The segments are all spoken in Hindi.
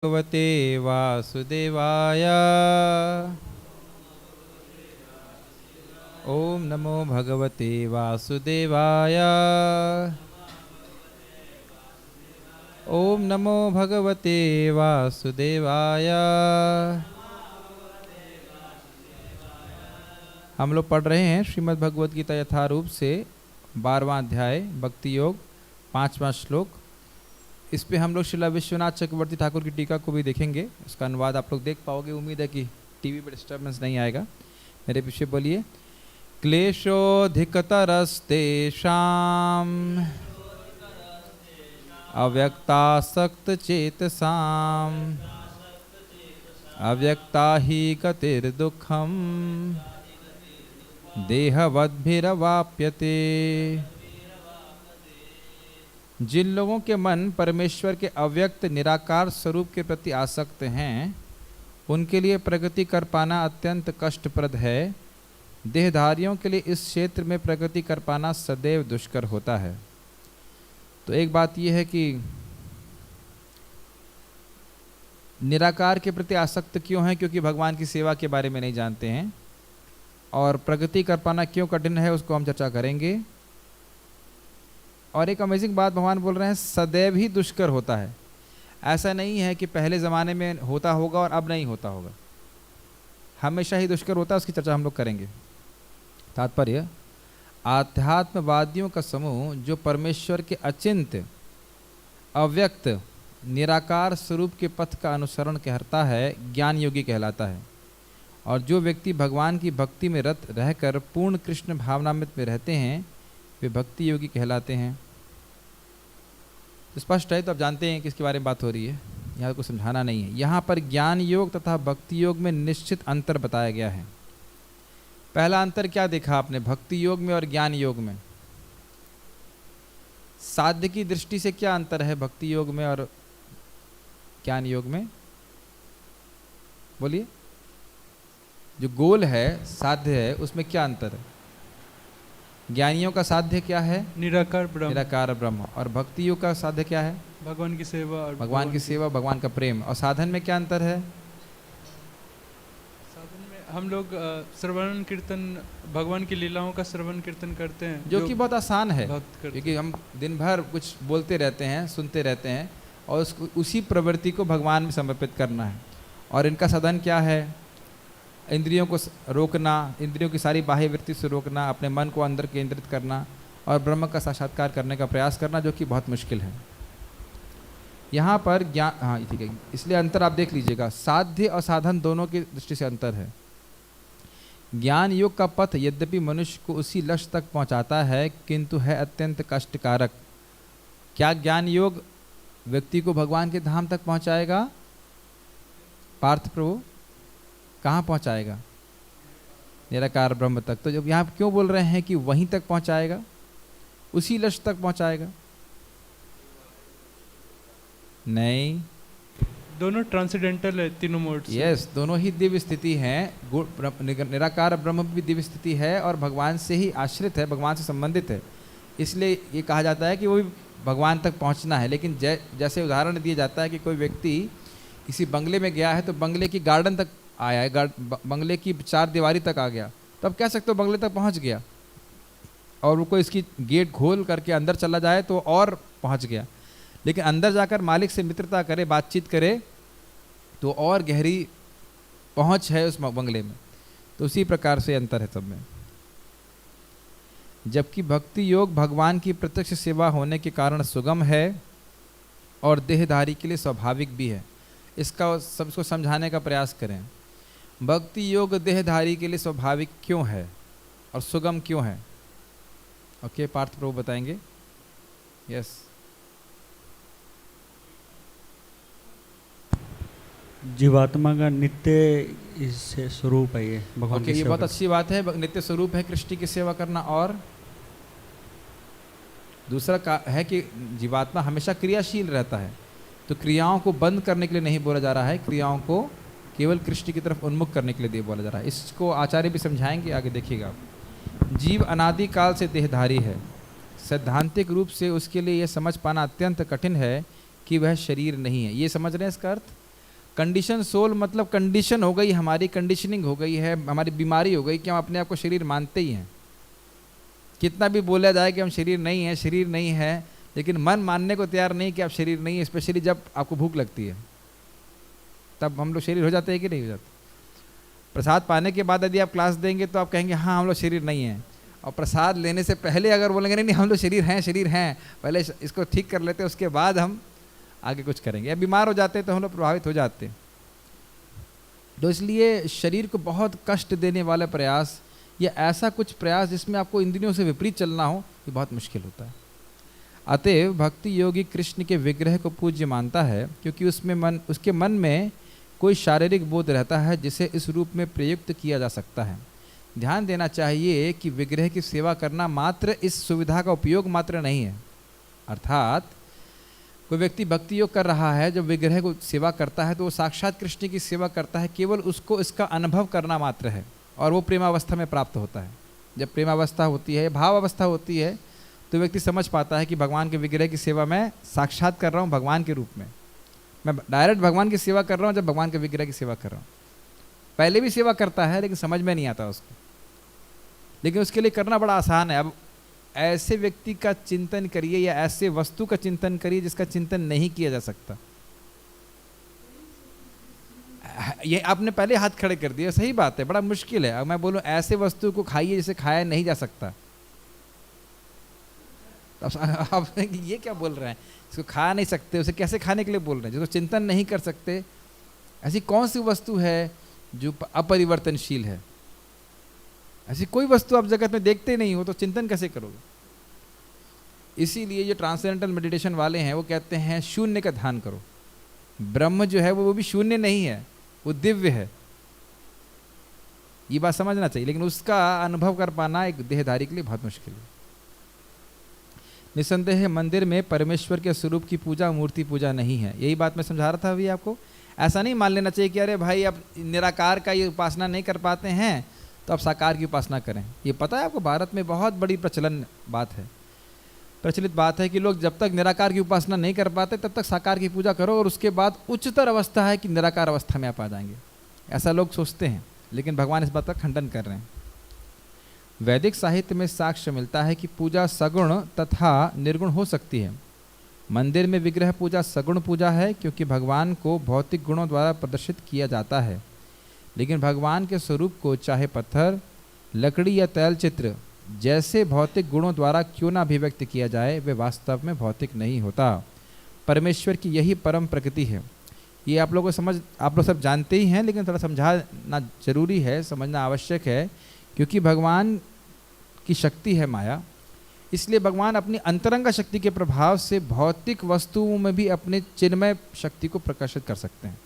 भगवते वासुदेवाय। ओम नमो भगवते वासुदेवाय। ओम नमो भगवते वासुदेवाय। हम लोग पढ़ रहे हैं श्रीमद् भगवद गीता यथारूप से 12वां अध्याय भक्ति योग 5वां श्लोक। इस पे हम लोग श्रीला विश्वनाथ चक्रवर्ती ठाकुर की टीका को भी देखेंगे। उसका अनुवाद आप लोग देख पाओगे। उम्मीद है कि टीवी पर डिस्टर्बेंस नहीं आएगा। मेरे पीछे बोलिए। क्लेशोऽधिकतरस्तेषाम् अव्यक्तासक्त चेतसाम् अव्यक्ता ही गतिर्दुःखम् देहवद्भिरवाप्यते। जिन लोगों के मन परमेश्वर के अव्यक्त निराकार स्वरूप के प्रति आसक्त हैं, उनके लिए प्रगति कर पाना अत्यंत कष्टप्रद है। देहधारियों के लिए इस क्षेत्र में प्रगति कर पाना सदैव दुष्कर होता है। तो एक बात यह है कि निराकार के प्रति आसक्त क्यों हैं? क्योंकि भगवान की सेवा के बारे में नहीं जानते हैं। और प्रगति कर पाना क्यों कठिन है, उसको हम चर्चा करेंगे। और एक अमेजिंग बात भगवान बोल रहे हैं, सदैव ही दुष्कर होता है। ऐसा नहीं है कि पहले ज़माने में होता होगा और अब नहीं होता होगा, हमेशा ही दुष्कर होता है। उसकी चर्चा हम लोग करेंगे। तात्पर्य, आध्यात्मवादियों का समूह जो परमेश्वर के अचिंत्य अव्यक्त निराकार स्वरूप के पथ का अनुसरण करता है, ज्ञान योगी कहलाता है। और जो व्यक्ति भगवान की भक्ति में रत रहकर पूर्ण कृष्ण भावनामृत में रहते हैं, वे भक्ति योगी कहलाते हैं। तो स्पष्ट है, तो आप जानते हैं किसके बारे में बात हो रही है। यहाँ को समझाना नहीं है। यहाँ पर ज्ञान योग तथा भक्ति योग में निश्चित अंतर बताया गया है। पहला अंतर क्या देखा आपने भक्ति योग में और ज्ञान योग में? साध्य की दृष्टि से क्या अंतर है भक्ति योग में और ज्ञान योग में? बोलिए। जो गोल है, साध्य है, उसमें क्या अंतर है? ज्ञानियों का साध्य क्या है? निराकार ब्रह्म। निराकार ब्रह्म। और भक्ति योग का साध्य क्या है? भगवान की सेवा। और भगवान की सेवा, भगवान का प्रेम। और साधन में क्या अंतर है? साधन में हम लोग श्रवण कीर्तन, भगवान की लीलाओं का श्रवण कीर्तन करते हैं, जो कि बहुत आसान है, क्योंकि हम दिन भर कुछ बोलते रहते हैं, सुनते रहते हैं, और उसी प्रवृत्ति को भगवान में समर्पित करना है। और इनका साधन क्या है? इंद्रियों को रोकना, इंद्रियों की सारी बाह्य वृत्ति से रोकना, अपने मन को अंदर केंद्रित करना और ब्रह्म का साक्षात्कार करने का प्रयास करना, जो कि बहुत मुश्किल है। यहाँ पर ज्ञान, हाँ ठीक है, इसलिए अंतर आप देख लीजिएगा। साध्य और साधन दोनों की दृष्टि से अंतर है। ज्ञान योग का पथ यद्यपि मनुष्य को उसी लक्ष्य तक पहुँचाता है, किंतु है अत्यंत कष्टकारक। क्या ज्ञान योग व्यक्ति को भगवान के धाम तक पहुँचाएगा? पार्थ प्रभु, कहाँ पहुँचाएगा? निराकार ब्रह्म तक। तो जब यहाँ क्यों बोल रहे हैं कि वहीं तक पहुँचाएगा, उसी लक्ष्य तक पहुँचाएगा? नहीं, दोनों ट्रांसेंडेंटल है, तीनों मोड से। यस, दोनों ही दिव्य स्थिति हैं। निराकार ब्रह्म भी दिव्य स्थिति है और भगवान से ही आश्रित है, भगवान से संबंधित है। इसलिए ये कहा जाता है कि वो भी भगवान तक पहुँचना है। लेकिन जैसे उदाहरण दिया जाता है कि कोई व्यक्ति किसी बंगले में गया है, तो बंगले की गार्डन तक आया है, बंगले की 4 दीवारी तक आ गया, तो अब कह सकते हो बंगले तक पहुंच गया। और वो कोई इसकी गेट खोल करके अंदर चला जाए तो और पहुंच गया। लेकिन अंदर जाकर मालिक से मित्रता करे, बातचीत करे, तो और गहरी पहुंच है उस बंगले में। तो उसी प्रकार से अंतर है सब में। जबकि भक्ति योग भगवान की प्रत्यक्ष सेवा होने के कारण सुगम है और देहधारी के लिए स्वाभाविक भी है। इसका सबको समझाने का प्रयास करें। भक्ति योग देहधारी के लिए स्वाभाविक क्यों है और सुगम क्यों है? ओके, पार्थ प्रभु बताएंगे। यस, जीवात्मा का नित्य इससे स्वरूप है ये भगवान की ये सेवा बहुत अच्छी बात है। नित्य स्वरूप है कृष्ण की सेवा करना। और दूसरा है कि जीवात्मा हमेशा क्रियाशील रहता है। तो क्रियाओं को बंद करने के लिए नहीं बोला जा रहा है, क्रियाओं को केवल कृष्ण की तरफ उन्मुख करने के लिए बोला जा रहा है। इसको आचार्य भी समझाएंगे, आगे देखिएगा आप। जीव अनादि काल से देहधारी है। सैद्धांतिक रूप से उसके लिए यह समझ पाना अत्यंत कठिन है कि वह शरीर नहीं है। ये समझ रहे हैं इसका अर्थ? कंडीशन सोल मतलब कंडीशन हो गई, हमारी कंडीशनिंग हो गई है, हमारी बीमारी हो गई कि हम अपने आप को शरीर मानते ही हैं। कितना भी बोला जाए कि हम शरीर नहीं है, शरीर नहीं है, लेकिन मन मानने को तैयार नहीं कि आप शरीर नहीं है। स्पेशली जब आपको भूख लगती है तब हम लोग शरीर हो जाते हैं कि नहीं हो जाते। प्रसाद पाने के बाद यदि आप क्लास देंगे तो आप कहेंगे हाँ हम लोग शरीर नहीं हैं, और प्रसाद लेने से पहले अगर बोलेंगे नहीं नहीं हम लोग शरीर हैं, शरीर हैं, पहले इसको ठीक कर लेते हैं उसके बाद हम आगे कुछ करेंगे। या बीमार हो जाते हैं तो हम लोग प्रभावित हो जाते हैं। तो इसलिए शरीर को बहुत कष्ट देने वाला प्रयास या ऐसा कुछ प्रयास जिसमें आपको इंद्रियों से विपरीत चलना हो, ये बहुत मुश्किल होता है। अतएव भक्ति योगी कृष्ण के विग्रह को पूज्य मानता है, क्योंकि उसके मन में कोई शारीरिक बोध रहता है जिसे इस रूप में प्रयुक्त किया जा सकता है। ध्यान देना चाहिए कि विग्रह की सेवा करना मात्र इस सुविधा का उपयोग मात्र नहीं है। अर्थात कोई व्यक्ति भक्ति योग कर रहा है, जब विग्रह को सेवा करता है तो वो साक्षात कृष्ण की सेवा करता है, केवल उसको इसका अनुभव करना मात्र है, और वो प्रेमावस्था में प्राप्त होता है। जब प्रेमावस्था होती है, भाव अवस्था होती है, तो व्यक्ति समझ पाता है कि भगवान के विग्रह की सेवा मैं साक्षात कर रहा हूँ भगवान के रूप में। मैं डायरेक्ट भगवान की सेवा कर रहा हूँ जब भगवान के विग्रह की सेवा कर रहा हूँ। पहले भी सेवा करता है लेकिन समझ में नहीं आता उसको, लेकिन उसके लिए करना बड़ा आसान है। अब ऐसे व्यक्ति का चिंतन करिए या ऐसे वस्तु का चिंतन करिए जिसका चिंतन नहीं किया जा सकता। ये आपने पहले हाथ खड़े कर दिए, सही बात है, बड़ा मुश्किल है। अब मैं बोलूं ऐसे वस्तु को खाइए जिसे खाया नहीं जा सकता, अब ये क्या बोल रहे हैं, इसको खा नहीं सकते, उसे कैसे खाने के लिए बोल रहे हैं, जिसको चिंतन नहीं कर सकते। ऐसी कौन सी वस्तु है जो अपरिवर्तनशील है? ऐसी कोई वस्तु आप जगत में देखते नहीं हो तो चिंतन कैसे करोगे? इसीलिए जो ट्रांसेंडेंटल मेडिटेशन वाले हैं वो कहते हैं शून्य का ध्यान करो। ब्रह्म जो है वो भी शून्य नहीं है, वो दिव्य है। ये बात समझना चाहिए, लेकिन उसका अनुभव कर पाना एक देहधारी के लिए बहुत मुश्किल है। निसंदेह मंदिर में परमेश्वर के स्वरूप की पूजा मूर्ति पूजा नहीं है। यही बात मैं समझा रहा था अभी आपको। ऐसा नहीं मान लेना चाहिए कि अरे भाई अब निराकार का ये उपासना नहीं कर पाते हैं तो आप साकार की उपासना करें। ये पता है आपको, भारत में बहुत बड़ी प्रचलित बात है कि लोग जब तक निराकार की उपासना नहीं कर पाते तब तक साकार की पूजा करो, और उसके बाद उच्चतर अवस्था है कि निराकार अवस्था में आप आ जाएंगे। ऐसा लोग सोचते हैं, लेकिन भगवान इस बात का खंडन कर रहे हैं। वैदिक साहित्य में साक्ष्य मिलता है कि पूजा सगुण तथा निर्गुण हो सकती है। मंदिर में विग्रह पूजा सगुण पूजा है, क्योंकि भगवान को भौतिक गुणों द्वारा प्रदर्शित किया जाता है, लेकिन भगवान के स्वरूप को चाहे पत्थर, लकड़ी या तैल चित्र जैसे भौतिक गुणों द्वारा क्यों ना अभिव्यक्त किया जाए, वे वास्तव में भौतिक नहीं होता। परमेश्वर की यही परम प्रकृति है। ये आप लोग सब जानते ही हैं, लेकिन थोड़ा समझाना जरूरी है, समझना आवश्यक है, क्योंकि भगवान की शक्ति है माया। इसलिए भगवान अपनी अंतरंग शक्ति के प्रभाव से भौतिक वस्तुओं में भी अपने चिन्मय शक्ति को प्रकाशित कर सकते हैं,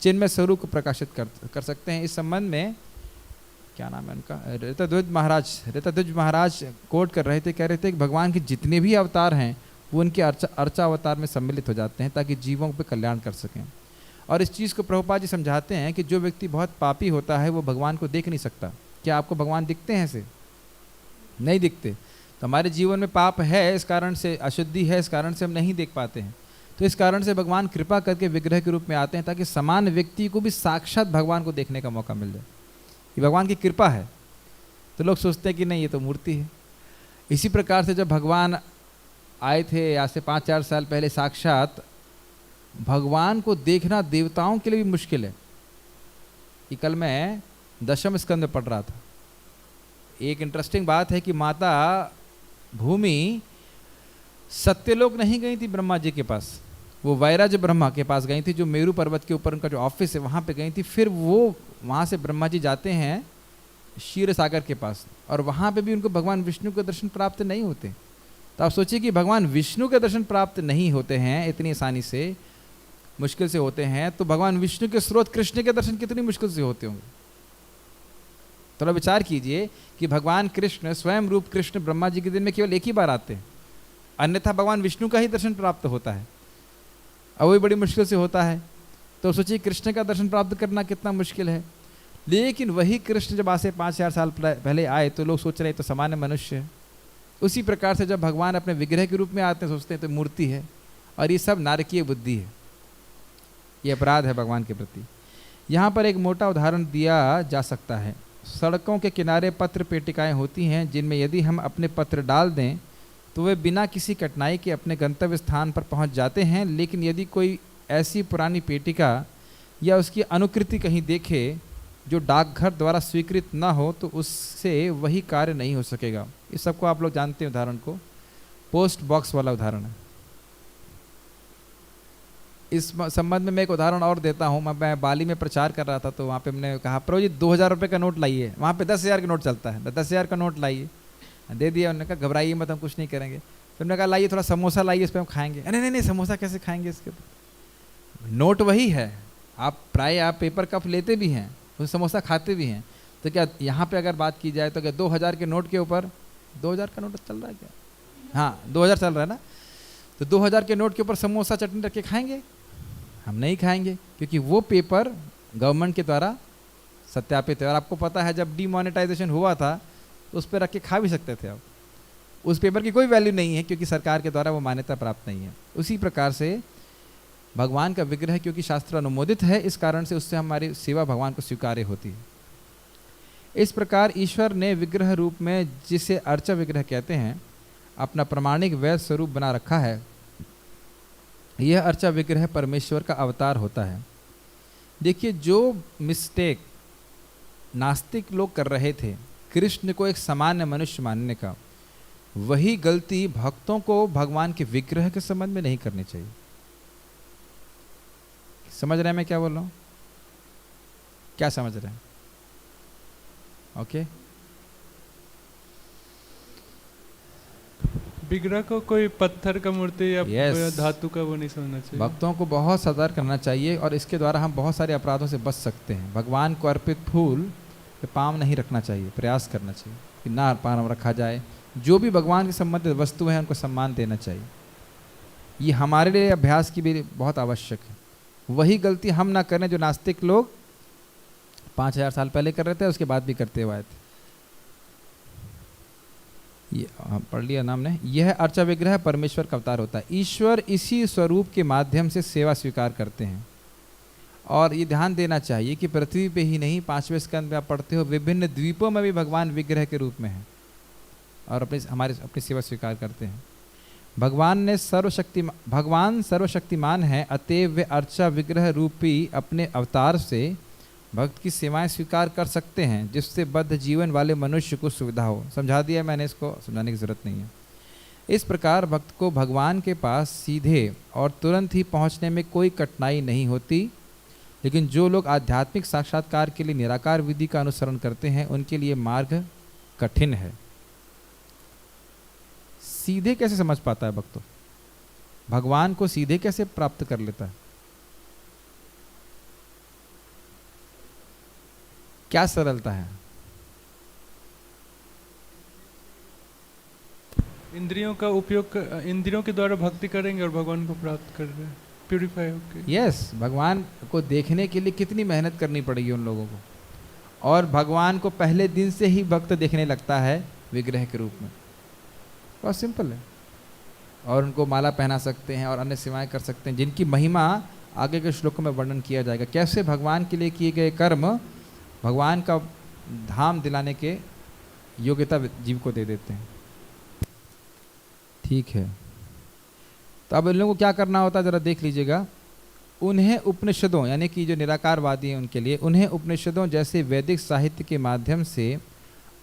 चिन्मय स्वरूप को प्रकाशित कर सकते हैं। इस संबंध में क्या नाम है उनका, ऋतध्वज महाराज कोट कर रहे थे, कह रहे थे कि भगवान के जितने भी अवतार हैं वो उनके अर्चा अवतार में सम्मिलित हो जाते हैं ताकि जीवों पे कल्याण कर सकें। और इस चीज़ को प्रभुपाद जी समझाते हैं कि जो व्यक्ति बहुत पापी होता है वो भगवान को देख नहीं सकता। क्या आपको भगवान दिखते हैं? ऐसे नहीं दिखते। तो हमारे जीवन में पाप है, इस कारण से अशुद्धि है, इस कारण से हम नहीं देख पाते हैं। तो इस कारण से भगवान कृपा करके विग्रह के रूप में आते हैं ताकि समान व्यक्ति को भी साक्षात भगवान को देखने का मौका मिल जाए। ये भगवान की कृपा है। तो लोग सोचते हैं कि नहीं ये तो मूर्ति है। इसी प्रकार से जब भगवान आए थे आज से 5-4 साल पहले, साक्षात भगवान को देखना देवताओं के लिए भी मुश्किल है। कि कल मैं 10वें स्कंद में पढ़ रहा था, एक इंटरेस्टिंग बात है कि माता भूमि सत्यलोक नहीं गई थी ब्रह्मा जी के पास, वो वैराज ब्रह्मा के पास गई थी, जो मेरू पर्वत के ऊपर उनका जो ऑफिस है वहाँ पे गई थी। फिर वो वहाँ से ब्रह्मा जी जाते हैं क्षीर सागर के पास, और वहाँ पे भी उनको भगवान विष्णु के दर्शन प्राप्त नहीं होते। तो आप सोचिए कि भगवान विष्णु के दर्शन प्राप्त नहीं होते हैं इतनी आसानी से, मुश्किल से होते हैं, तो भगवान विष्णु के स्रोत कृष्ण के दर्शन कितनी मुश्किल से होते होंगे। थोड़ा विचार कीजिए कि भगवान कृष्ण स्वयं रूप कृष्ण ब्रह्मा जी के दिन में केवल एक ही बार आते हैं, अन्यथा भगवान विष्णु का ही दर्शन प्राप्त होता है, और वही बड़ी मुश्किल से होता है। तो सोचिए कृष्ण का दर्शन प्राप्त करना कितना मुश्किल है। लेकिन वही कृष्ण जब आज से 5-4 साल पहले आए तो लोग सोच रहे तो सामान्य मनुष्य है। उसी प्रकार से जब भगवान अपने विग्रह के रूप में आते हैं सोचते हैं तो मूर्ति है, और ये सब नारकीय बुद्धि है। ये अपराध है भगवान के प्रति। यहाँ पर एक मोटा उदाहरण दिया जा सकता है। सड़कों के किनारे पत्र पेटिकाएं होती हैं जिनमें यदि हम अपने पत्र डाल दें तो वे बिना किसी कठिनाई के अपने गंतव्य स्थान पर पहुंच जाते हैं, लेकिन यदि कोई ऐसी पुरानी पेटिका या उसकी अनुकृति कहीं देखे जो डाकघर द्वारा स्वीकृत ना हो तो उससे वही कार्य नहीं हो सकेगा। इस सबको आप लोग जानते हैं उदाहरण को, पोस्ट बॉक्स वाला उदाहरण है। इस संबंध में मैं एक उदाहरण और देता हूँ। मैं बाली में प्रचार कर रहा था तो वहाँ पे हमने कहा प्रभु जी 2000 रुपये का नोट लाइए, वहाँ पे 10,000 का नोट चलता है, 10,000 का नोट लाइए, दे दिया। उन्होंने कहा घबराइए मत, हम कुछ नहीं करेंगे। फिर हमने कहा लाइए थोड़ा समोसा लाइए, इस पर हम खाएंगे। नहीं नहीं नहीं, समोसा कैसे खाएंगे, इसके नोट वही है। आप प्राय आप पेपर कप लेते भी हैं, उस समोसा खाते भी हैं, तो क्या यहाँ पे अगर बात की जाए तो क्या 2000 के नोट के ऊपर 2000 का नोट चल रहा है क्या? हाँ 2000 चल रहा है ना, तो 2000 के नोट के ऊपर समोसा चटनी रख के खाएंगे? हम नहीं खाएंगे, क्योंकि वो पेपर गवर्नमेंट के द्वारा सत्यापित है। और आपको पता है जब डीमोनेटाइजेशन हुआ था तो उस पर रख के खा भी सकते थे आप। उस पेपर की कोई वैल्यू नहीं है क्योंकि सरकार के द्वारा वो मान्यता प्राप्त नहीं है। उसी प्रकार से भगवान का विग्रह क्योंकि शास्त्र अनुमोदित है, इस कारण से उससे हमारी सेवा भगवान को स्वीकार्य होती है। इस प्रकार ईश्वर ने विग्रह रूप में, जिसे अर्चा विग्रह कहते हैं, अपना प्रमाणिक वैध स्वरूप बना रखा है। यह अर्चा विग्रह परमेश्वर का अवतार होता है। देखिए, जो मिस्टेक नास्तिक लोग कर रहे थे कृष्ण को एक सामान्य मनुष्य मानने का, वही गलती भक्तों को भगवान के विग्रह के संबंध में नहीं करनी चाहिए। समझ रहे हैं मैं क्या बोल रहा हूं? क्या समझ रहे हैं? ओके। विग्रह को कोई पत्थर का मूर्ति या Yes. धातु का वो नहीं समझना चाहिए। भक्तों को बहुत सतर्क करना चाहिए और इसके द्वारा हम बहुत सारे अपराधों से बच सकते हैं। भगवान को अर्पित फूल पे पाँव नहीं रखना चाहिए, प्रयास करना चाहिए कि ना पाँव रखा जाए। जो भी भगवान के संबंधित वस्तु है उनको सम्मान देना चाहिए। ये हमारे लिए अभ्यास की भी बहुत आवश्यक है। वही गलती हम ना करें जो नास्तिक लोग 5000 साल पहले कर रहे थे, उसके बाद भी करते हुए आए थे। ये पढ़ लिया नाम ने। यह अर्चा विग्रह परमेश्वर का अवतार होता है। ईश्वर इसी स्वरूप के माध्यम से सेवा स्वीकार करते हैं। और ये ध्यान देना चाहिए कि पृथ्वी पे ही नहीं, 5वें स्कंद में आप पढ़ते हो, विभिन्न द्वीपों में भी भगवान विग्रह के रूप में है और अपनी सेवा स्वीकार करते हैं। भगवान सर्वशक्तिमान है, अतएव वे अर्चा विग्रह रूपी अपने अवतार से भक्त की सेवाएं स्वीकार कर सकते हैं, जिससे बद्ध जीवन वाले मनुष्य को सुविधा हो। समझा दिया मैंने, इसको समझाने की जरूरत नहीं है। इस प्रकार भक्त को भगवान के पास सीधे और तुरंत ही पहुंचने में कोई कठिनाई नहीं होती, लेकिन जो लोग आध्यात्मिक साक्षात्कार के लिए निराकार विधि का अनुसरण करते हैं उनके लिए मार्ग कठिन है। सीधे कैसे समझ पाता है भक्त? भगवान को सीधे कैसे प्राप्त कर लेता है? क्या सरलता है? इंद्रियों का उपयोग, इंद्रियों के द्वारा भक्ति करेंगे और भगवान को प्राप्त कर रहे हैं, प्यूरिफाई होके। यस, भगवान को देखने के लिए कितनी मेहनत करनी पड़ेगी उन लोगों को। और भगवान को पहले दिन से ही भक्त देखने लगता है विग्रह के रूप में। बहुत सिंपल है। और उनको माला पहना सकते हैं और अन्य सेवाएं कर सकते हैं, जिनकी महिमा आगे के श्लोकों में वर्णन किया जाएगा। कैसे भगवान के लिए किए गए कर्म भगवान का धाम दिलाने के योग्यता जीव को दे देते हैं। ठीक है, तो अब इन लोगों को क्या करना होता है जरा देख लीजिएगा। उन्हें उपनिषदों, यानी कि जो निराकारवादी हैं उनके लिए, उन्हें उपनिषदों जैसे वैदिक साहित्य के माध्यम से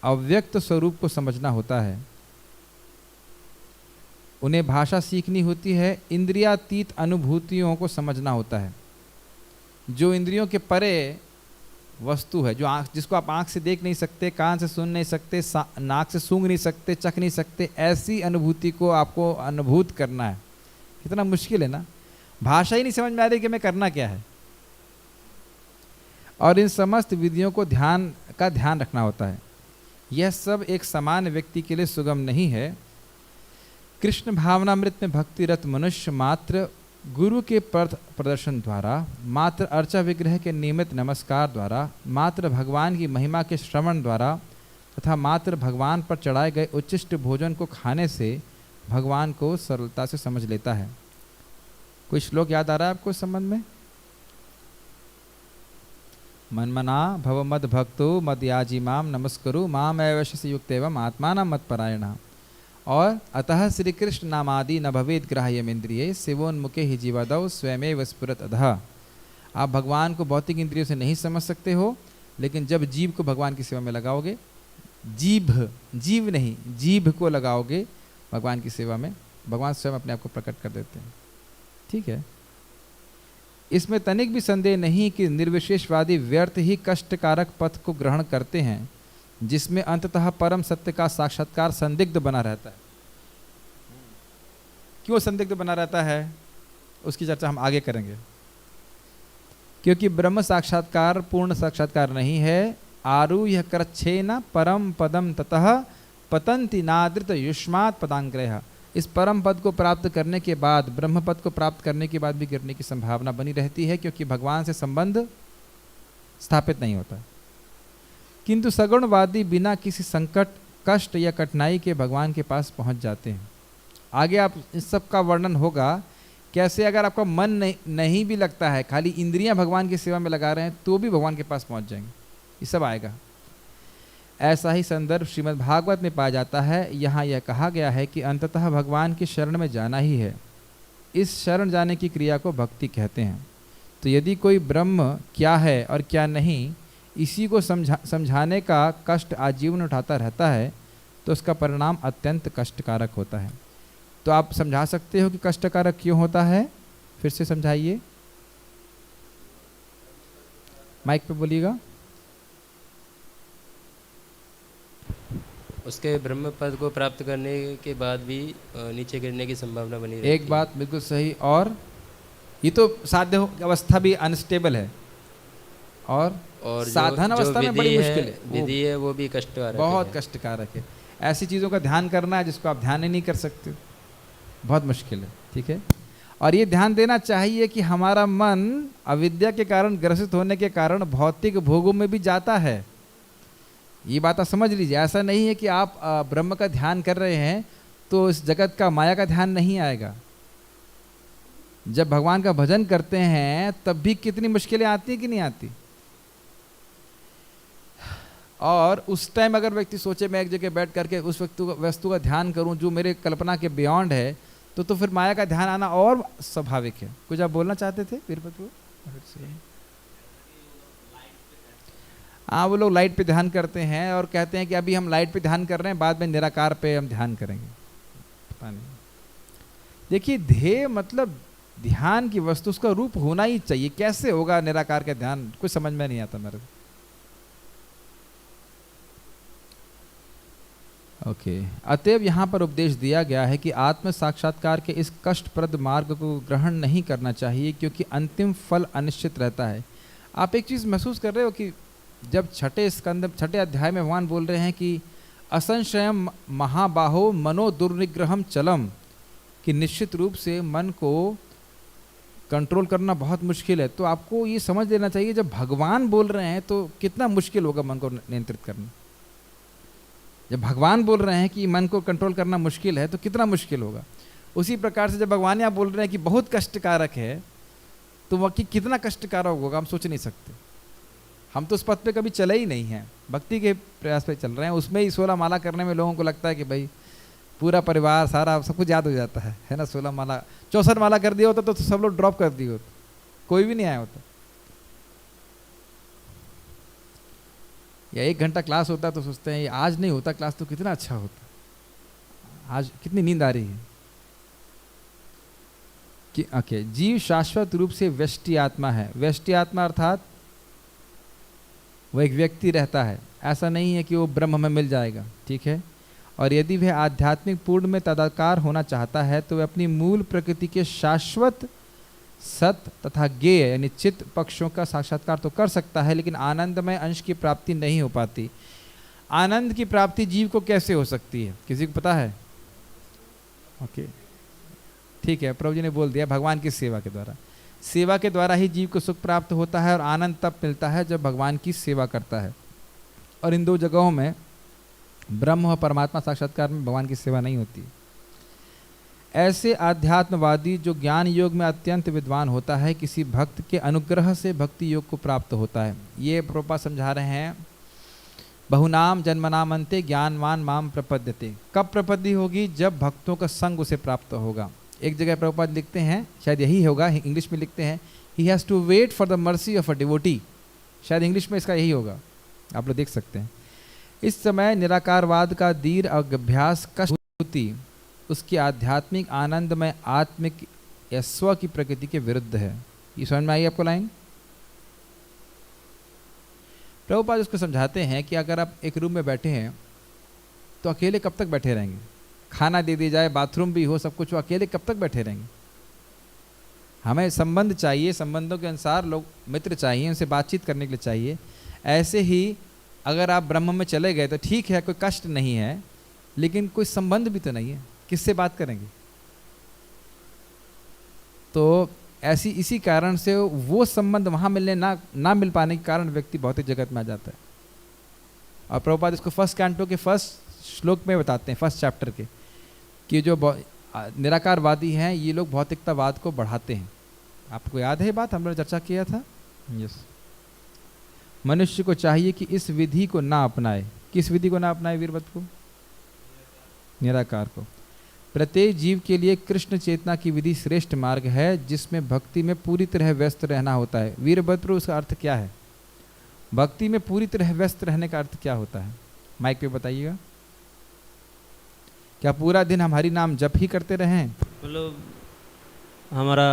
अव्यक्त स्वरूप को समझना होता है। उन्हें भाषा सीखनी होती है, इंद्रियातीत अनुभूतियों को समझना होता है। जो इंद्रियों के परे वस्तु है, जो जिसको आप आँख से देख नहीं सकते, कान से सुन नहीं सकते, नाक से सूंघ नहीं सकते, चख नहीं सकते, ऐसी अनुभूति को आपको अनुभूत करना है। कितना मुश्किल है ना। भाषा ही नहीं समझ में आ रही कि मैं करना क्या है। और इन समस्त विधियों को ध्यान रखना होता है। यह सब एक सामान्य व्यक्ति के लिए सुगम नहीं है। कृष्ण भावनामृत में भक्तिरत मनुष्य मात्र गुरु के प्रदर्शन द्वारा, मात्र अर्चा विग्रह के नियमित नमस्कार द्वारा, मात्र भगवान की महिमा के श्रवण द्वारा तथा मात्र भगवान पर चढ़ाए गए उच्चिष्ट भोजन को खाने से भगवान को सरलता से समझ लेता है। कोई श्लोक याद आ रहा है आपको इस संबंध में? मन्मना भव मद भक्तो मद याजी माम नमस्करु माम एवश युक्त एवं आत्माना मत परायण। और अतः श्री कृष्ण नामादि न भवेद ग्राह्यमिंद्रिये शिवोन्मुखे ही जीवादौ स्वयमेव स्फुरत अधः। आप भगवान को भौतिक इंद्रियों से नहीं समझ सकते हो, लेकिन जब जीव को भगवान की सेवा में लगाओगे, जीव नहीं जीभ को लगाओगे भगवान की सेवा में, भगवान स्वयं अपने आप को प्रकट कर देते हैं। ठीक है, इसमें तनिक भी संदेह नहीं कि निर्विशेषवादी व्यर्थ ही कष्टकारक पथ को ग्रहण करते हैं, जिसमें अंततः परम सत्य का साक्षात्कार संदिग्ध बना रहता है। क्यों संदिग्ध बना रहता है, उसकी चर्चा हम आगे करेंगे। क्योंकि ब्रह्म साक्षात्कार पूर्ण साक्षात्कार नहीं है। आरूह्य करच्छेन परम पदम ततः पतंति नादृत युष्मात् पदांग्रह। इस परम पद को प्राप्त करने के बाद, ब्रह्म पद को प्राप्त करने के बाद भी गिरने की संभावना बनी रहती है, क्योंकि भगवान से संबंध स्थापित नहीं होता। किंतु सगुणवादी बिना किसी संकट, कष्ट या कठिनाई के भगवान के पास पहुंच जाते हैं। आगे आप इस सब का वर्णन होगा, कैसे अगर आपका मन नहीं भी लगता है, खाली इंद्रियां भगवान की सेवा में लगा रहे हैं, तो भी भगवान के पास पहुंच जाएंगे। ये सब आएगा। ऐसा ही संदर्भ श्रीमद् भागवत में पाया जाता है। यहाँ यह कहा गया है कि अंततः भगवान की शरण में जाना ही है। इस शरण जाने की क्रिया को भक्ति कहते हैं। तो यदि कोई ब्रह्म क्या है और क्या नहीं, इसी को समझाने का कष्ट आजीवन उठाता रहता है, तो उसका परिणाम अत्यंत कष्टकारक होता है। तो आप समझा सकते हो कि कष्टकारक क्यों होता है? फिर से समझाइए, माइक पे बोलिएगा। उसके ब्रह्म पद को प्राप्त करने के बाद भी नीचे गिरने की संभावना बनी रहती है। एक बात बिल्कुल सही। और ये तो साध्य अवस्था भी अनस्टेबल है, और साधन अवस्था में बड़ी मुश्किल है। विधि है वो भी कष्टकारक, बहुत कष्टकारक है। ऐसी चीज़ों का ध्यान करना है जिसको आप ध्यान ही नहीं कर सकते, बहुत मुश्किल है। ठीक है, और ये ध्यान देना चाहिए कि हमारा मन अविद्या के कारण, ग्रसित होने के कारण भौतिक भोगों में भी जाता है। ये बात आप समझ लीजिए। ऐसा नहीं है कि आप ब्रह्म का ध्यान कर रहे हैं तो इस जगत का, माया का ध्यान नहीं आएगा। जब भगवान का भजन करते हैं तब भी कितनी मुश्किलें आती हैं कि नहीं आती। और उस टाइम अगर व्यक्ति सोचे मैं एक जगह बैठ करके उस वस्तु का ध्यान करूं जो मेरे कल्पना के बियॉन्ड है, तो फिर माया का ध्यान आना और स्वाभाविक है। कुछ आप बोलना चाहते थे वीरभद्र? हाँ, वो लोग लाइट पे ध्यान करते हैं और कहते हैं कि अभी हम लाइट पे ध्यान कर रहे हैं, बाद में निराकार पे हम ध्यान करेंगे। पता नहीं। देखिए, ध्येय मतलब ध्यान की वस्तु, उसका रूप होना ही चाहिए। कैसे होगा निराकार का ध्यान, कुछ समझ में नहीं आता मेरे। ओके, अतएव यहाँ पर उपदेश दिया गया है कि आत्म साक्षात्कार के इस कष्टप्रद मार्ग को ग्रहण नहीं करना चाहिए, क्योंकि अंतिम फल अनिश्चित रहता है। आप एक चीज़ महसूस कर रहे हो कि जब छठे अध्याय में भगवान बोल रहे हैं कि असंशयम महाबाहो मनो दुर्निग्रहम चलम, कि निश्चित रूप से मन को कंट्रोल करना बहुत मुश्किल है, तो आपको ये समझ लेना चाहिए जब भगवान बोल रहे हैं तो कितना मुश्किल होगा मन को नियंत्रित करना। जब भगवान बोल रहे हैं कि मन को कंट्रोल करना मुश्किल है तो कितना मुश्किल होगा। उसी प्रकार से जब भगवान यहाँ बोल रहे हैं कि बहुत कष्टकारक है, तो वाकई कितना कष्टकारक होगा हम सोच नहीं सकते। हम तो उस पथ पे कभी चले ही नहीं हैं, भक्ति के प्रयास पे चल रहे हैं। उसमें ही 16 माला करने में लोगों को लगता है कि भाई पूरा परिवार सारा सब कुछ याद हो जाता है ना। 16 माला 64 माला कर दिया होता तो सब लोग ड्रॉप कर दिए होते, कोई भी नहीं आया होता। या 1 घंटा क्लास होता तो सोचते हैं आज नहीं होता क्लास तो कितना अच्छा होता, आज कितनी नींद आ रही है कि ओके। जीव शाश्वत रूप से व्यष्टि आत्मा है। व्यष्टि आत्मा अर्थात वो एक व्यक्ति रहता है, ऐसा नहीं है कि वो ब्रह्म में मिल जाएगा। ठीक है, और यदि वह आध्यात्मिक पूर्ण में तदाकार होना चाहता है तो वह अपनी मूल प्रकृति के शाश्वत सत तथा ज्ञेय यानी चित्त पक्षों का साक्षात्कार तो कर सकता है, लेकिन आनंदमय अंश की प्राप्ति नहीं हो पाती। आनंद की प्राप्ति जीव को कैसे हो सकती है, किसी को पता है? ओके, ठीक है, प्रभु जी ने बोल दिया भगवान की सेवा के द्वारा। सेवा के द्वारा ही जीव को सुख प्राप्त होता है और आनंद तब मिलता है जब भगवान की सेवा करता है। और इन 2 जगहों में, ब्रह्म और परमात्मा साक्षात्कार में भगवान की सेवा नहीं होती। ऐसे आध्यात्मवादी जो ज्ञान योग में अत्यंत विद्वान होता है, किसी भक्त के अनुग्रह से भक्ति योग को प्राप्त होता है। ये प्रभुपाद समझा रहे हैं, बहुनाम जन्मनाम अंते ज्ञानवान माम प्रपद्यते। कब प्रपत्ति होगी? जब भक्तों का संग उसे प्राप्त होगा। एक जगह प्रभुपाद लिखते हैं, शायद यही होगा, इंग्लिश में लिखते हैं, he has to wait for the mercy of a devotee. शायद इंग्लिश में इसका यही होगा, आप लोग देख सकते हैं। इस समय निराकारवाद का दीर्घ अभ्यास कष्ट उसकी आध्यात्मिक आनंद में आत्मिक या स्व की प्रकृति के विरुद्ध है। ये समझ में आई आपको लाइन? प्रभुपाद उसको समझाते हैं कि अगर आप एक रूम में बैठे हैं तो अकेले कब तक बैठे रहेंगे? खाना दे दी जाए, बाथरूम भी हो, सब कुछ हो, अकेले कब तक बैठे रहेंगे? हमें संबंध चाहिए, संबंधों के अनुसार लोग मित्र चाहिए, उनसे बातचीत करने के लिए चाहिए। ऐसे ही अगर आप ब्रह्म में चले गए तो ठीक है, कोई कष्ट नहीं है, लेकिन कोई संबंध भी तो नहीं है, किससे बात करेंगे? तो ऐसी इसी कारण से वो संबंध वहाँ मिलने ना मिल पाने के कारण व्यक्ति भौतिक जगत में आ जाता है। और प्रभुपाद इसको फर्स्ट कैंटो के फर्स्ट श्लोक में बताते हैं, फर्स्ट चैप्टर के, कि जो निराकारवादी हैं ये लोग भौतिकतावाद को बढ़ाते हैं। आपको याद है ये बात, हम लोगों ने चर्चा किया था। यस, मनुष्य को चाहिए कि इस विधि को ना अपनाए। किस विधि को ना अपनाए वीरभद्र को? निराकार को। प्रत्येक जीव के लिए कृष्ण चेतना की विधि श्रेष्ठ मार्ग है, जिसमें भक्ति में पूरी तरह व्यस्त रहना होता है। वीरभद्र, उसका अर्थ क्या है? भक्ति में पूरी तरह व्यस्त रहने का अर्थ क्या होता है? माइक पे बताइएगा। क्या पूरा दिन हम हरि नाम जप ही करते रहें? मतलब हमारा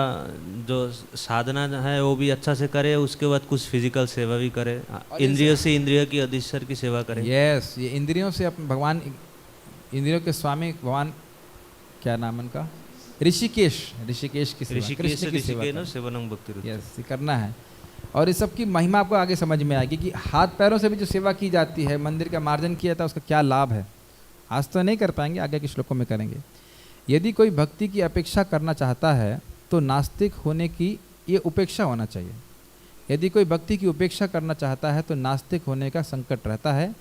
जो साधना है वो भी अच्छा से करे, उसके बाद कुछ फिजिकल सेवा भी करे, इंद्रियों से इंद्रिय की अधीश्वर की सेवा करे। यस, ये इंद्रियों से अपने भगवान, इंद्रियों के स्वामी भगवान, क्या नाम उनका? ऋषिकेश की सेवा, कृष्ण की सेवनम भक्ति। यस, करना है। और इस सब की महिमा आपको आगे समझ में आएगी कि हाथ पैरों से भी जो सेवा की जाती है, मंदिर का मार्जन किया था, उसका क्या लाभ है। आज तो नहीं कर पाएंगे, आगे के श्लोकों में करेंगे। यदि कोई भक्ति की अपेक्षा करना चाहता है तो नास्तिक होने की ये उपेक्षा होना चाहिए। यदि कोई भक्ति की उपेक्षा करना चाहता है तो नास्तिक होने का संकट रहता है।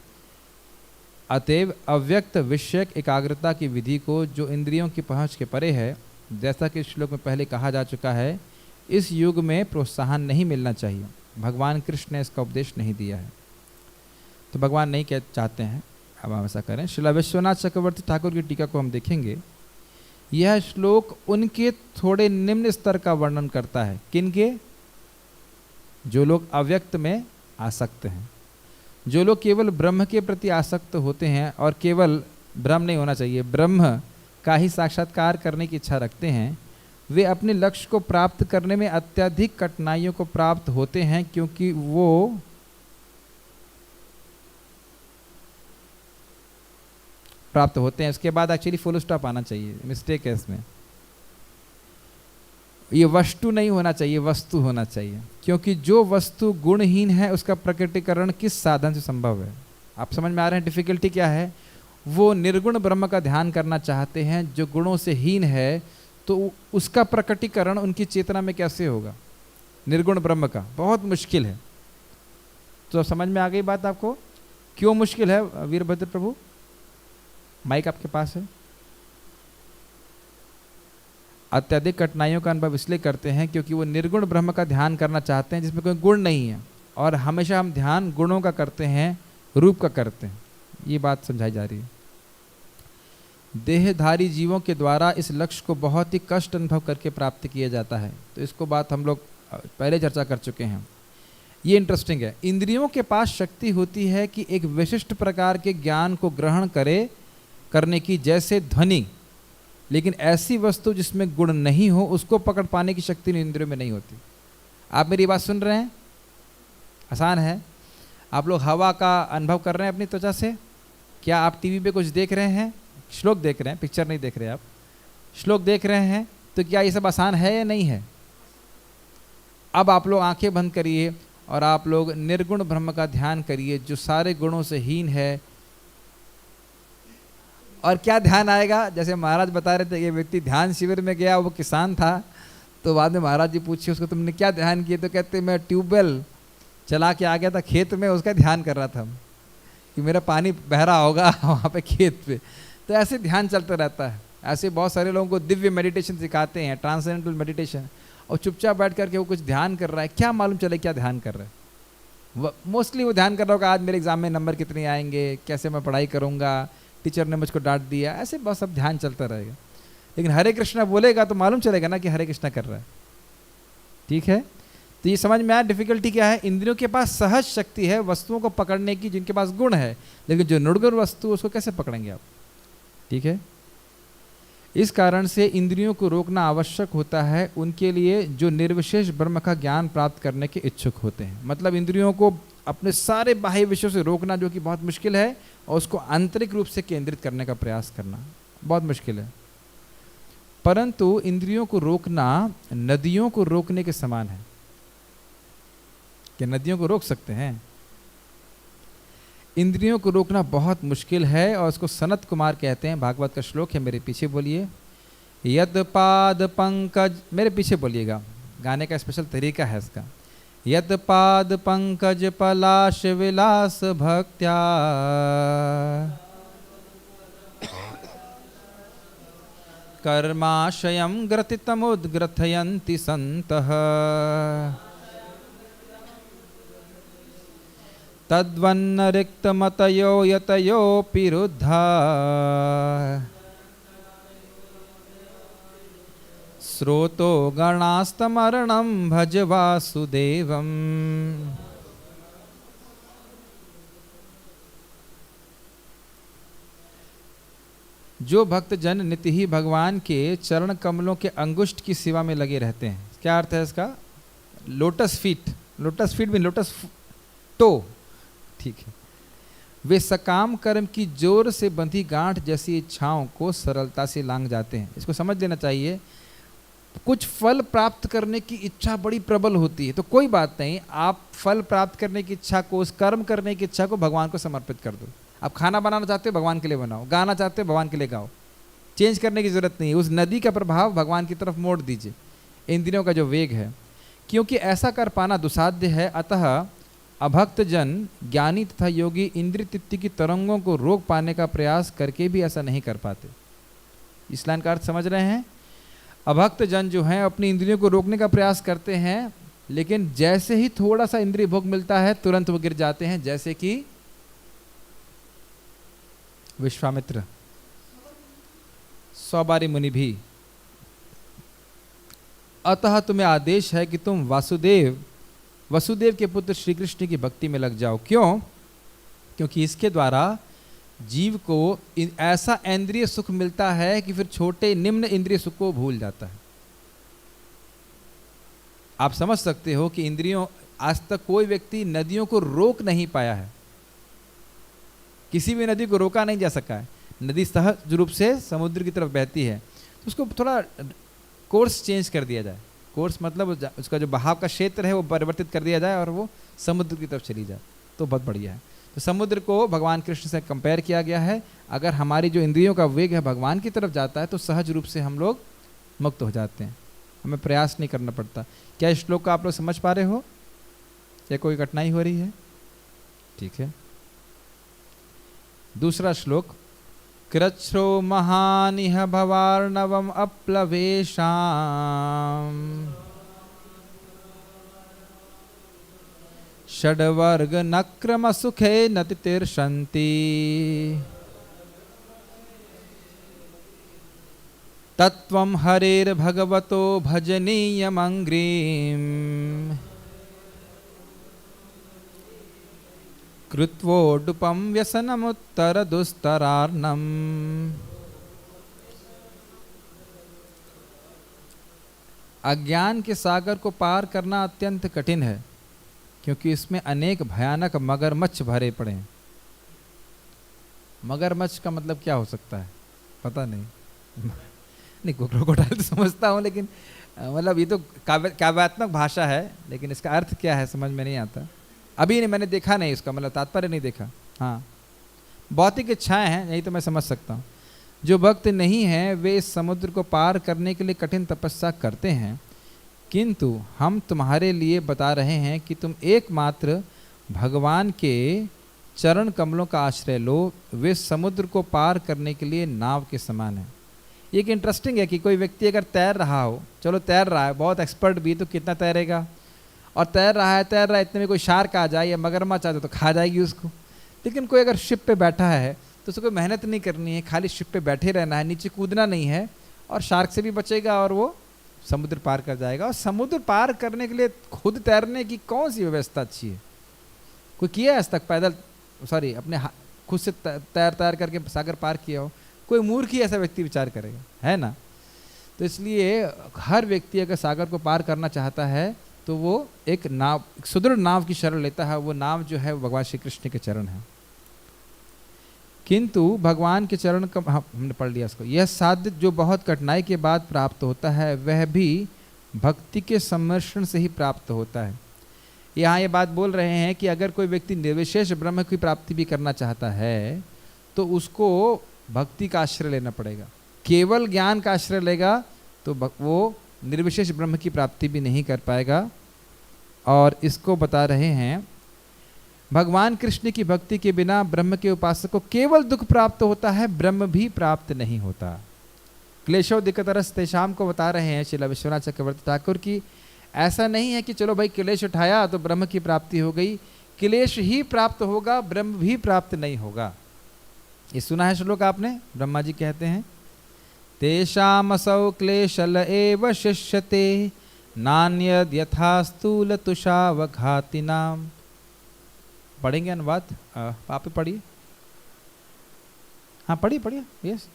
अतएव अव्यक्त विषयक एकाग्रता की विधि को, जो इंद्रियों की पहुँच के परे है, जैसा कि श्लोक में पहले कहा जा चुका है, इस युग में प्रोत्साहन नहीं मिलना चाहिए। भगवान कृष्ण ने इसका उपदेश नहीं दिया है, तो भगवान नहीं कह चाहते हैं अब हम ऐसा करें। श्रील विश्वनाथ चक्रवर्ती ठाकुर की टीका को हम देखेंगे। यह श्लोक उनके थोड़े निम्न स्तर का वर्णन करता है। किनके? जो लोग अव्यक्त में आसक्त हैं, जो लोग केवल ब्रह्म के प्रति आसक्त होते हैं, और केवल ब्रह्म नहीं होना चाहिए, ब्रह्म का ही साक्षात्कार करने की इच्छा रखते हैं, वे अपने लक्ष्य को प्राप्त करने में अत्यधिक कठिनाइयों को प्राप्त होते हैं, क्योंकि वो प्राप्त होते हैं। उसके बाद एक्चुअली फुल स्टॉप आना चाहिए, मिस्टेक है इसमें। ये वस्तु नहीं होना चाहिए, वस्तु होना चाहिए, क्योंकि जो वस्तु गुणहीन है उसका प्रकटीकरण किस साधन से संभव है? आप समझ में आ रहे हैं डिफिकल्टी क्या है? वो निर्गुण ब्रह्म का ध्यान करना चाहते हैं जो गुणों से हीन है, तो उसका प्रकटीकरण उनकी चेतना में कैसे होगा? निर्गुण ब्रह्म का बहुत मुश्किल है। तो समझ में आ गई बात आपको? क्यों मुश्किल है वीरभद्र प्रभु? माइक आपके पास है। अत्यधिक कठिनाइयों का अनुभव इसलिए करते हैं क्योंकि वो निर्गुण ब्रह्म का ध्यान करना चाहते हैं जिसमें कोई गुण नहीं है, और हमेशा हम ध्यान गुणों का करते हैं, रूप का करते हैं। ये बात समझाई जा रही है। देहधारी जीवों के द्वारा इस लक्ष्य को बहुत ही कष्ट अनुभव करके प्राप्त किया जाता है। तो इसको बात हम लोग पहले चर्चा कर चुके हैं। ये इंटरेस्टिंग है। इंद्रियों के पास शक्ति होती है कि एक विशिष्ट प्रकार के ज्ञान को ग्रहण करने की, जैसे ध्वनि, लेकिन ऐसी वस्तु जिसमें गुण नहीं हो उसको पकड़ पाने की शक्ति इंद्रियों में नहीं होती। आप मेरी बात सुन रहे हैं? आसान है। आप लोग हवा का अनुभव कर रहे हैं अपनी त्वचा से? क्या आप टीवी पे कुछ देख रहे हैं? श्लोक देख रहे हैं, पिक्चर नहीं देख रहे आप, श्लोक देख रहे हैं, तो क्या ये सब आसान है या नहीं है? अब आप लोग आंखें बंद करिए और आप लोग निर्गुण ब्रह्म का ध्यान करिए जो सारे गुणों से हीन है। और क्या ध्यान आएगा? जैसे महाराज बता रहे थे, ये व्यक्ति ध्यान शिविर में गया, वो किसान था, तो बाद में महाराज जी पूछे उसको, तुमने क्या ध्यान किया? तो कहते मैं ट्यूबवेल चला के आ गया था खेत में, उसका ध्यान कर रहा था कि मेरा पानी बह रहा होगा वहाँ पे खेत पे। तो ऐसे ध्यान चलता रहता है, ऐसे बहुत सारे लोगों को दिव्य मेडिटेशन सिखाते हैं, ट्रांसेंडेंटल मेडिटेशन, और चुपचाप बैठ करके वो कुछ ध्यान कर रहा है, क्या मालूम चले क्या ध्यान कर रहा है। मोस्टली वो ध्यान कर रहा होगा आज मेरे एग्जाम में नंबर कितने आएंगे, कैसे मैं पढ़ाई करूँगा, टीचर ने मुझको डांट दिया, ऐसे बहुत सब ध्यान चलता रहेगा। लेकिन हरे कृष्णा बोलेगा तो मालूम चलेगा ना कि हरे कृष्णा कर रहा है। ठीक है, तो ये समझ में आया डिफिकल्टी क्या है। इंद्रियों के पास सहज शक्ति है वस्तुओं को पकड़ने की, जिनके पास गुण है, लेकिन जो निर्गुण वस्तु उसको कैसे पकड़ेंगे आप। ठीक है, इस कारण से इंद्रियों को रोकना आवश्यक होता है उनके लिए जो निर्विशेष ब्रह्म का ज्ञान प्राप्त करने के इच्छुक होते हैं। मतलब इंद्रियों को अपने सारे बाह्य विषयों से रोकना जो कि बहुत मुश्किल है, और उसको आंतरिक रूप से केंद्रित करने का प्रयास करना बहुत मुश्किल है। परंतु इंद्रियों को रोकना नदियों को रोकने के समान है। कि नदियों को रोक सकते हैं? इंद्रियों को रोकना बहुत मुश्किल है, और उसको सनत कुमार कहते हैं। भागवत का श्लोक है, मेरे पीछे बोलिए। यद पाद पंकज, मेरे पीछे बोलिएगा, गाने का स्पेशल तरीका है इसका। यद पाद पंकज पलाश विलास भक्त्या कर्माशयं ग्रथितमुद्ग्रथयन्ति सन्तः तद्वन्न रिक्तमतयो यतयोऽपि रुद्धा स्रोतो गणास्तमरणं भज वासुदेवम्। जो भक्तजन नित्य ही भगवान के चरण कमलों के अंगुष्ठ की सेवा में लगे रहते हैं। क्या अर्थ है इसका? लोटस फीट, लोटस फीट भी लोटस टो, ठीक है। वे सकाम कर्म की जोर से बंधी गांठ जैसी इच्छाओं को सरलता से लांघ जाते हैं। इसको समझ लेना चाहिए। कुछ फल प्राप्त करने की इच्छा बड़ी प्रबल होती है, तो कोई बात नहीं, आप फल प्राप्त करने की इच्छा को, उस कर्म करने की इच्छा को भगवान को समर्पित कर दो। आप खाना बनाना चाहते हो, भगवान के लिए बनाओ। गाना चाहते हो, भगवान के लिए गाओ। चेंज करने की जरूरत नहीं है। उस नदी का प्रभाव भगवान की तरफ मोड़ दीजिए। इंद्रियों का जो वेग है, क्योंकि ऐसा कर पाना दुसाध्य है, अतः अभक्त जन, ज्ञानी तथा योगी इंद्रिय तृप्ति की तरंगों को रोक पाने का प्रयास करके भी ऐसा नहीं कर पाते। इस लाइन का अर्थ समझ रहे हैं? अभक्त जन जो हैं अपनी इंद्रियों को रोकने का प्रयास करते हैं, लेकिन जैसे ही थोड़ा सा इंद्रिय भोग मिलता है तुरंत वो गिर जाते हैं, जैसे कि विश्वामित्र, सौबारी मुनि भी। अतः तुम्हें आदेश है कि तुम वसुदेव के पुत्र श्री कृष्ण की भक्ति में लग जाओ। क्यों? क्योंकि इसके द्वारा जीव को ऐसा इंद्रिय सुख मिलता है कि फिर छोटे निम्न इंद्रिय सुख को भूल जाता है। आप समझ सकते हो कि इंद्रियों, आज तक कोई व्यक्ति नदियों को रोक नहीं पाया है। किसी भी नदी को रोका नहीं जा सका है। नदी सहज रूप से समुद्र की तरफ बहती है, तो उसको थोड़ा कोर्स चेंज कर दिया जाए। कोर्स मतलब उसका जो बहाव का क्षेत्र है वो परिवर्तित कर दिया जाए और वो समुद्र की तरफ चली जाए, तो बहुत बढ़िया है। तो समुद्र को भगवान कृष्ण से कंपेयर किया गया है। अगर हमारी जो इंद्रियों का वेग है भगवान की तरफ जाता है, तो सहज रूप से हम लोग मुक्त हो जाते हैं, हमें प्रयास नहीं करना पड़ता। क्या इस श्लोक को आप लोग समझ पा रहे हो? क्या कोई कठिनाई हो रही है? ठीक है। दूसरा श्लोक, कृच्छ्रो महानिह भवार्णवम अप्लवेशाम षड्वर्ग नक्रम सुखे न तितिर्षन्ति तत्वं हरेर्भगवतो भजनीयमङ्घ्रिम् कृत्वोडुपं व्यसनमुत्तरदुस्तरार्णम्। अज्ञान के सागर को पार करना अत्यंत कठिन है, क्योंकि इसमें अनेक भयानक मगरमच्छ भरे पड़े हैं। मगरमच्छ का मतलब क्या हो सकता है? पता नहीं। नहीं, क्रोकोडाइल तो समझता हूँ, लेकिन मतलब ये तो काव्यात्मक भाषा है, लेकिन इसका अर्थ क्या है समझ में नहीं आता। अभी नहीं, मैंने देखा नहीं, इसका मतलब तात्पर्य नहीं देखा। हाँ, भौतिक इच्छाएं हैं, यही तो मैं समझ सकता हूँ। जो भक्त नहीं हैं वे इस समुद्र को पार करने के लिए कठिन तपस्या करते हैं, किंतु हम तुम्हारे लिए बता रहे हैं कि तुम एकमात्र भगवान के चरण कमलों का आश्रय लो। वे समुद्र को पार करने के लिए नाव के समान है। ये एक इंटरेस्टिंग है कि कोई व्यक्ति अगर तैर रहा हो, चलो तैर रहा है, बहुत एक्सपर्ट भी, तो कितना तैरेगा, और तैर रहा है इतने में कोई शार्क आ जाए या मगरमच्छ आ जाए तो खा जाएगी उसको। लेकिन कोई अगर शिप पे बैठा है तो उसको कोई मेहनत नहीं करनी है, खाली शिप पे बैठे रहना है, नीचे कूदना नहीं है, और शार्क से भी बचेगा और वो समुद्र पार कर जाएगा। और समुद्र पार करने के लिए खुद तैरने की कौन सी व्यवस्था अच्छी है? कोई किया है आज तक पैदल, सॉरी अपने खुद से तैर करके सागर पार किया हो? कोई मूर्ख ही ऐसा व्यक्ति विचार करेगा, है ना? तो इसलिए हर व्यक्ति अगर सागर को पार करना चाहता है तो वो एक नाव, एक सुदृढ़ नाव की शरण लेता है। वो नाव जो है भगवान श्री कृष्ण के चरण है। किंतु भगवान के चरण का, हाँ हमने पढ़ लिया इसको, यह साध्य जो बहुत कठिनाई के बाद प्राप्त होता है वह भी भक्ति के सम्मिश्रण से ही प्राप्त होता है। यहाँ ये बात बोल रहे हैं कि अगर कोई व्यक्ति निर्विशेष ब्रह्म की प्राप्ति भी करना चाहता है तो उसको भक्ति का आश्रय लेना पड़ेगा। केवल ज्ञान का आश्रय लेगा तो वो निर्विशेष ब्रह्म की प्राप्ति भी नहीं कर पाएगा। और इसको बता रहे हैं, भगवान कृष्ण की भक्ति के बिना ब्रह्म के उपासक को केवल दुख प्राप्त होता है, ब्रह्म भी प्राप्त नहीं होता। क्लेशोदिकतरस तेषाम को बता रहे हैं श्रील विश्वनाथ चक्रवर्ती ठाकुर की ऐसा नहीं है कि चलो भाई क्लेश उठाया तो ब्रह्म की प्राप्ति हो गई। क्लेश ही प्राप्त होगा, ब्रह्म भी प्राप्त नहीं होगा। ये सुना है श्लोक आपने? ब्रह्मा जी कहते हैं, तेषामसौ क्लेशल एव शिष्यते नान्यद यथा स्थूल तुषावघातिनाम। पढ़ेंगे अनुवाद? आप ही पढ़िए। हाँ पढ़िए। यस।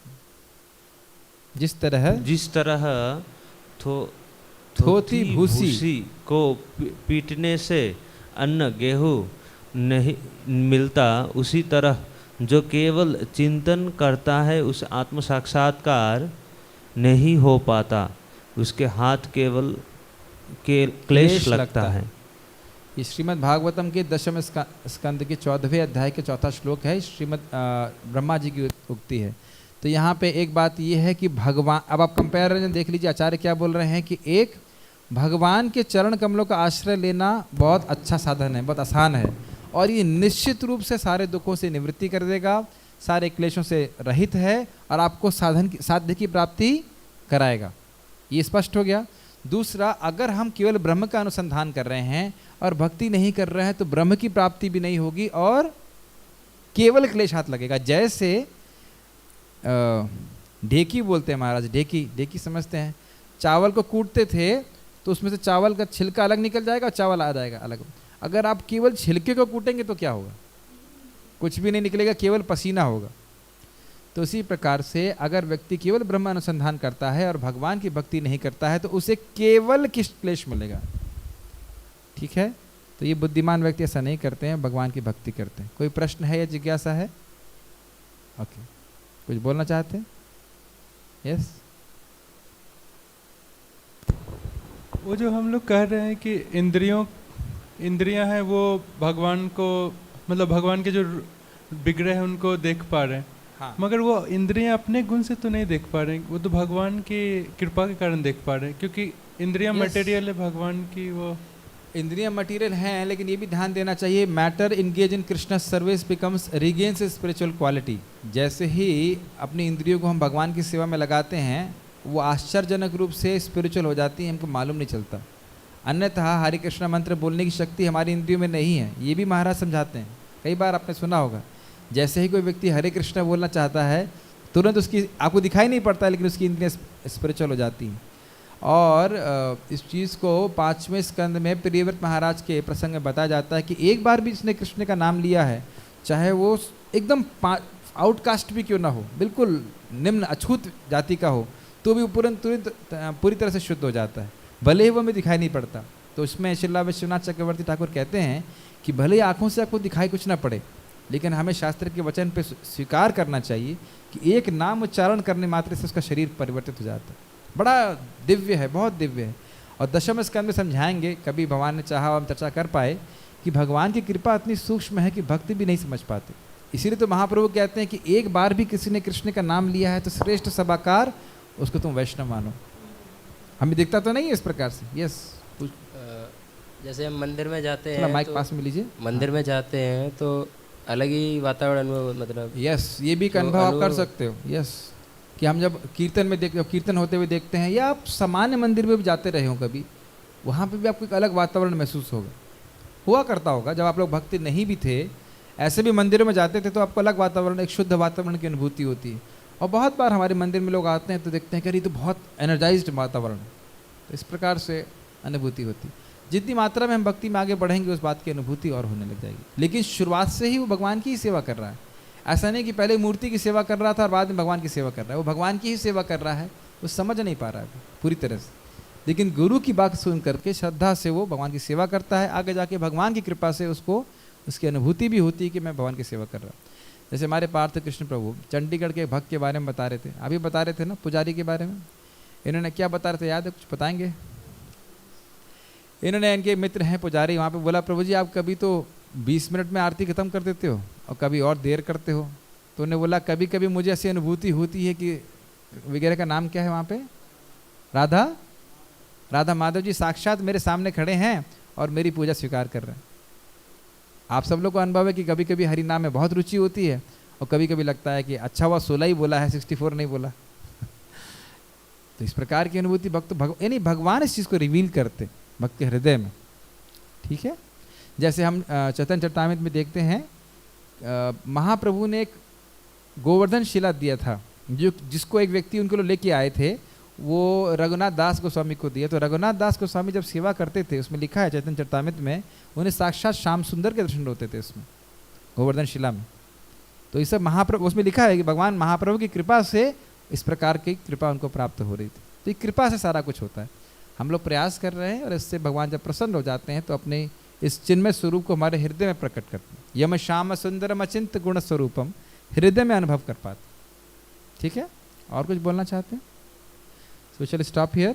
जिस तरह थोथी भूसी को पीटने से अन्न गेहूं नहीं मिलता, उसी तरह जो केवल चिंतन करता है उस आत्म साक्षात्कार नहीं हो पाता, उसके हाथ केवल क्लेश लगता है। ये श्रीमद् भागवतम के 10वें स्कंद के 14वें अध्याय के 4था श्लोक है, श्रीमद् ब्रह्मा जी की उक्ति है। तो यहाँ पे एक बात ये है कि भगवान, अब आप कंपैरिजन देख लीजिए, आचार्य क्या बोल रहे हैं कि एक भगवान के चरण कमलों का आश्रय लेना बहुत अच्छा साधन है, बहुत आसान है, और ये निश्चित रूप से सारे दुखों से निवृत्ति कर देगा, सारे क्लेशों से रहित है और आपको साध्य की प्राप्ति कराएगा। ये स्पष्ट हो गया। दूसरा, अगर हम केवल ब्रह्म का अनुसंधान कर रहे हैं और भक्ति नहीं कर रहे हैं तो ब्रह्म की प्राप्ति भी नहीं होगी और केवल क्लेश हाथ लगेगा। जैसे ढेकी बोलते हैं महाराज, ढेकी समझते हैं? चावल को कूटते थे तो उसमें से चावल का छिलका अलग निकल जाएगा और चावल आ जाएगा अलग। अगर आप केवल छिलके को कूटेंगे तो क्या होगा? कुछ भी नहीं निकलेगा, केवल पसीना होगा। तो इसी प्रकार से अगर व्यक्ति केवल ब्रह्म अनुसंधान करता है और भगवान की भक्ति नहीं करता है तो उसे केवल क्लेश मिलेगा। ठीक है? तो ये बुद्धिमान व्यक्ति ऐसा नहीं करते हैं, भगवान की भक्ति करते हैं। कोई प्रश्न है या जिज्ञासा है? ओके, कुछ बोलना चाहते हैं? यस। वो जो हम लोग कह रहे हैं कि इंद्रियां हैं वो भगवान को, मतलब भगवान के जो बिगड़े हैं उनको देख पा रहे हैं। हाँ। मगर वो इंद्रियां अपने गुण से तो नहीं देख पा रहे हैं, वो तो भगवान की कृपा के कारण देख पा रहे हैं, क्योंकि इंद्रियां मटेरियल है भगवान की। वो इंद्रियां मटेरियल हैं, लेकिन ये भी ध्यान देना चाहिए, matter engage in Krishna service becomes regains spiritual quality. जैसे ही अपनी इंद्रियों को हम भगवान की सेवा में लगाते हैं वो आश्चर्यजनक रूप से स्पिरिचुअल हो जाती है, हमको मालूम नहीं चलता। अन्यथा हरे कृष्ण मंत्र बोलने की शक्ति हमारी इंद्रियों में नहीं है, ये भी महाराज समझाते हैं। कई बार आपने सुना होगा, जैसे ही कोई व्यक्ति हरे कृष्ण बोलना चाहता है तुरंत उसकी, आपको दिखाई नहीं पड़ता है लेकिन उसकी इंद्रियां स्पिरिचुअल हो जाती हैं। और इस चीज़ को 5वें स्कंद में प्रियव्रत महाराज के प्रसंग में बताया जाता है कि एक बार भी जिसने कृष्ण का नाम लिया है, चाहे वो एकदम आउटकास्ट भी क्यों ना हो, बिल्कुल निम्न अछूत जाति का हो, तो भी तुरंत पूरी तरह से शुद्ध हो जाता है, भले ही वो हमें दिखाई नहीं पड़ता। तो उसमें श्रील विश्वनाथ चक्रवर्ती ठाकुर कहते हैं कि भले ही आँखों से आपको दिखाई कुछ ना पड़े, लेकिन हमें शास्त्र के वचन पे स्वीकार करना चाहिए कि एक नाम उच्चारण करने मात्र से उसका शरीर परिवर्तित हो जाता है। बड़ा दिव्य है, बहुत दिव्य है। और 10वें स्कंद में समझाएंगे, कभी भगवान ने चाहा हम चर्चा कर पाए, कि भगवान की कृपा इतनी सूक्ष्म है कि भक्ति भी नहीं समझ पाते। इसीलिए तो महाप्रभु कहते हैं कि एक बार भी किसी ने कृष्ण का नाम लिया है तो श्रेष्ठ सभाकार उसको तुम वैष्णव मानो। हमें दिखता तो नहीं है इस प्रकार से। यस। जैसे हम मंदिर में जाते हैं, माइक पास में लीजिए। मंदिर में जाते हैं तो अलग ही वातावरण में, मतलब यस, ये भी एक अनुभव आप कर सकते हो। यस, कि हम जब कीर्तन में कीर्तन होते हुए देखते हैं, या आप सामान्य मंदिर में भी जाते रहे हो कभी, वहाँ पे भी आपको एक अलग वातावरण महसूस होगा, हुआ करता होगा। जब आप लोग भक्ति नहीं भी थे, ऐसे भी मंदिरों में जाते थे, तो आपको अलग वातावरण, एक शुद्ध वातावरण की अनुभूति होती है। और बहुत बार हमारे मंदिर में लोग आते हैं तो देखते हैं कि ये तो बहुत एनर्जाइज्ड वातावरण है, तो इस प्रकार से अनुभूति होती है। जितनी मात्रा में हम भक्ति में आगे बढ़ेंगे, उस बात की अनुभूति और होने लग जाएगी। लेकिन शुरुआत से ही वो भगवान की ही सेवा कर रहा है। ऐसा नहीं कि पहले मूर्ति की सेवा कर रहा था और बाद में भगवान की सेवा कर रहा है। वो भगवान की ही सेवा कर रहा है, वो समझ नहीं पा रहा है पूरी तरह से, लेकिन गुरु की बात सुन करके श्रद्धा से वो भगवान की सेवा करता है। आगे जाके भगवान की कृपा से उसको उसकी अनुभूति भी होती है कि मैं भगवान की सेवा कर रहा हूँ। जैसे हमारे पार्थ कृष्ण प्रभु चंडीगढ़ के भक्त के बारे में बता रहे थे, अभी बता रहे थे ना पुजारी के बारे में। इन्होंने क्या बता रहे थे, याद है? कुछ बताएंगे? इन्होंने, इनके मित्र हैं पुजारी, वहाँ पे बोला, प्रभु जी आप कभी तो 20 मिनट में आरती खत्म कर देते हो और कभी और देर करते हो। तो उन्होंने बोला, कभी कभी मुझे ऐसी अनुभूति होती है कि, वगैरह का नाम क्या है वहाँ पे, राधा माधव जी साक्षात मेरे सामने खड़े हैं और मेरी पूजा स्वीकार कर रहे हैं। आप सब लोग को अनुभव है कि कभी कभी हरि नाम में बहुत रुचि होती है और कभी कभी लगता है कि अच्छा हुआ 16 ही बोला है, 64 नहीं बोला। तो इस प्रकार की अनुभूति भक्त यानी भगवान इस चीज़ को रिवील करते भक्त के हृदय में, ठीक है। जैसे हम चैतन्य चरितामृत में देखते हैं, महाप्रभु ने एक गोवर्धन शिला दिया था, जो जिसको एक व्यक्ति उनके लोग लेके आए थे, वो रघुनाथ दास गोस्वामी को दिया। तो रघुनाथ दास गोस्वामी जब सेवा करते थे, उसमें लिखा है चैतन्य चरितामृत में, उन्हें साक्षात श्याम सुंदर के दर्शन होते थे उसमें, गोवर्धन शिला में। तो ये सब महाप्रभु, उसमें लिखा है कि भगवान महाप्रभु की कृपा से इस प्रकार की कृपा उनको प्राप्त हो रही थी। तो ये कृपा से सारा कुछ होता है। हम लोग प्रयास कर रहे हैं और इससे भगवान जब प्रसन्न हो जाते हैं तो अपने इस चिन्मय स्वरूप को हमारे हृदय में प्रकट करते हैं। यम श्याम सुंदरम अचिंत गुण स्वरूपम, हृदय में अनुभव कर पाते। ठीक है, और कुछ बोलना चाहते हैं? So shall stop here.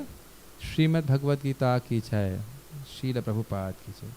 Shrimad Bhagavad Gita की जय, श्रील प्रभुपाद की जय।